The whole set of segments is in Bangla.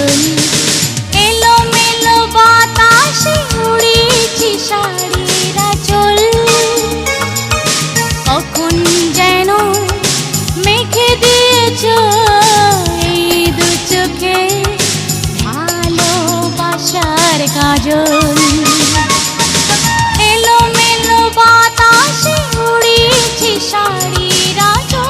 কাজল। এলো মেলো বাতাসে উড়েছে শাড়ির আঁচল, কখন যেন মেখে দিয়েছ এই দু চোখে ভালোবাসার কাজল। এলো মেলো বাতাসে উড়েছে শাড়ির আঁচল।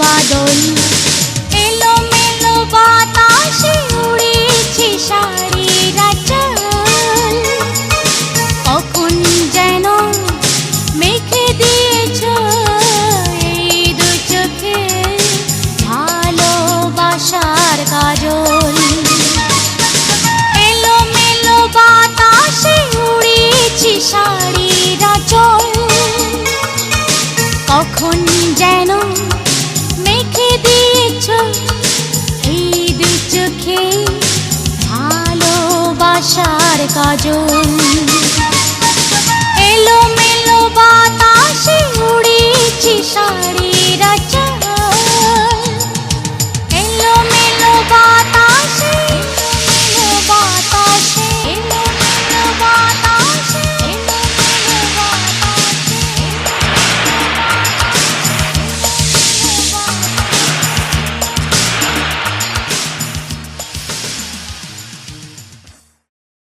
বাদল এলো মেলো বাতাসে উড়েছে শাড়ির আঁচল, কখন যেন মেখে দিয়েছ এই দু চোখে ভালোবাসার কাজল। এলো মেলো বাতাসে উড়েছে শাড়ির আঁচল, কখন যেন মেখে দিয়েছ এই দু চোখে ভালোবাসার কাজল।